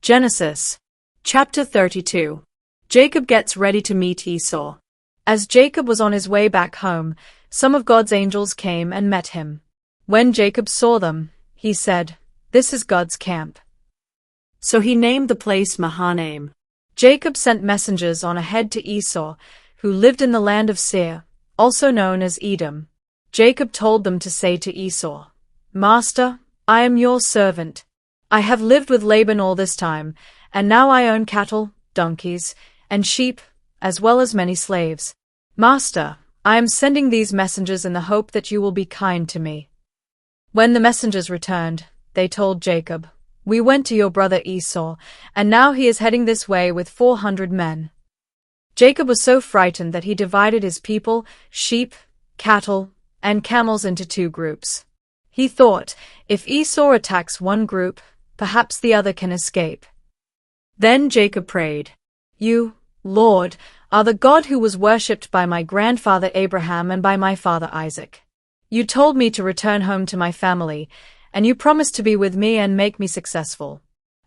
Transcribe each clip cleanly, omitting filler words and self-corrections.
Genesis. Chapter 32. Jacob gets ready to meet Esau. As Jacob was on his way back home, some of God's angels came and met him. When Jacob saw them, he said, "This is God's camp." So he named the place Mahanaim. Jacob sent messengers on ahead to Esau, who lived in the land of Seir, also known as Edom. Jacob told them to say to Esau, "Master, I am your servant. I have lived with Laban all this time, and now I own cattle, donkeys, and sheep, as well as many slaves. Master, I am sending these messengers in the hope that you will be kind to me." When the messengers returned, they told Jacob, "We went to your brother Esau, and now he is heading this way with 400 men." Jacob was so frightened that he divided his people, sheep, cattle, and camels into two groups. He thought, if Esau attacks one group, perhaps the other can escape. Then Jacob prayed, "You, Lord, are the God who was worshipped by my grandfather Abraham and by my father Isaac. You told me to return home to my family, and you promised to be with me and make me successful.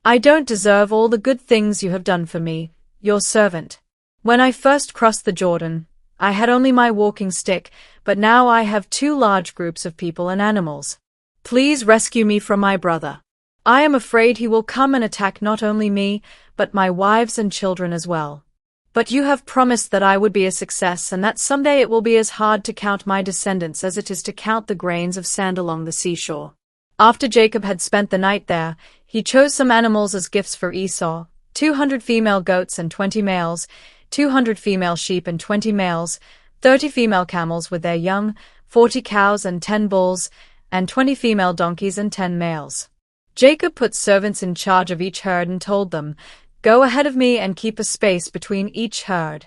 I don't deserve all the good things you have done for me, your servant. When I first crossed the Jordan, I had only my walking stick, but now I have two large groups of people and animals. Please rescue me from my brother. I am afraid he will come and attack not only me, but my wives and children as well. But you have promised that I would be a success and that someday it will be as hard to count my descendants as it is to count the grains of sand along the seashore." After Jacob had spent the night there, he chose some animals as gifts for Esau, 200 female goats and 20 males, 200 female sheep and 20 males, 30 female camels with their young, 40 cows and 10 bulls, and 20 female donkeys and 10 males. Jacob put servants in charge of each herd and told them, "Go ahead of me and keep a space between each herd."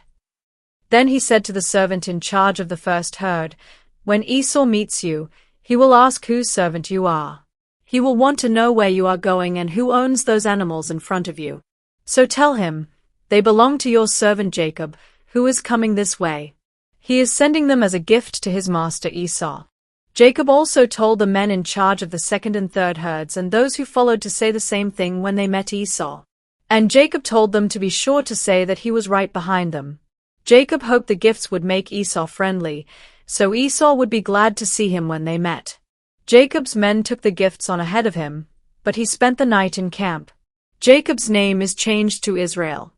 Then he said to the servant in charge of the first herd, "When Esau meets you, he will ask whose servant you are. He will want to know where you are going and who owns those animals in front of you. So tell him, they belong to your servant Jacob, who is coming this way. He is sending them as a gift to his master Esau." Jacob also told the men in charge of the second and third herds and those who followed to say the same thing when they met Esau. And Jacob told them to be sure to say that he was right behind them. Jacob hoped the gifts would make Esau friendly, so Esau would be glad to see him when they met. Jacob's men took the gifts on ahead of him, but he spent the night in camp. Jacob's name is changed to Israel.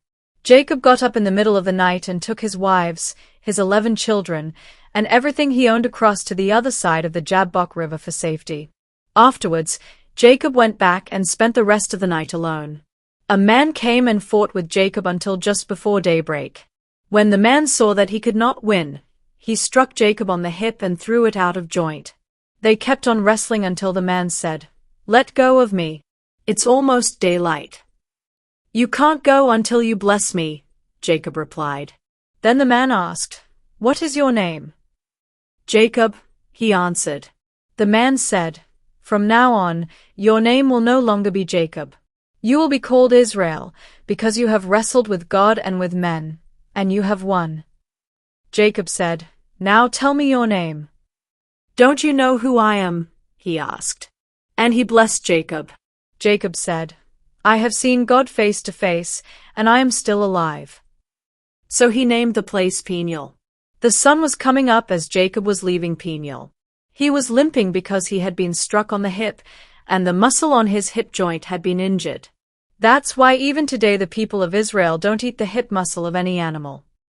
Jacob got up in the middle of the night and took his wives, his 11 children, and everything he owned across to the other side of the Jabbok River for safety. Afterwards, Jacob went back and spent the rest of the night alone. A man came and fought with Jacob until just before daybreak. When the man saw that he could not win, he struck Jacob on the hip and threw it out of joint. They kept on wrestling until the man said, "Let go of me. It's almost daylight." "You can't go until you bless me," Jacob replied. Then the man asked, "What is your name?" "Jacob," he answered. The man said, "From now on, your name will no longer be Jacob. You will be called Israel, because you have wrestled with God and with men, and you have won." Jacob said, "Now tell me your name." "Don't you know who I am?" he asked. And he blessed Jacob. Jacob said, "I have seen God face to face, and I am still alive." So he named the place Peniel. The sun was coming up as Jacob was leaving Peniel. He was limping because he had been struck on the hip, and the muscle on his hip joint had been injured. That's why even today the people of Israel don't eat the hip muscle of any animal.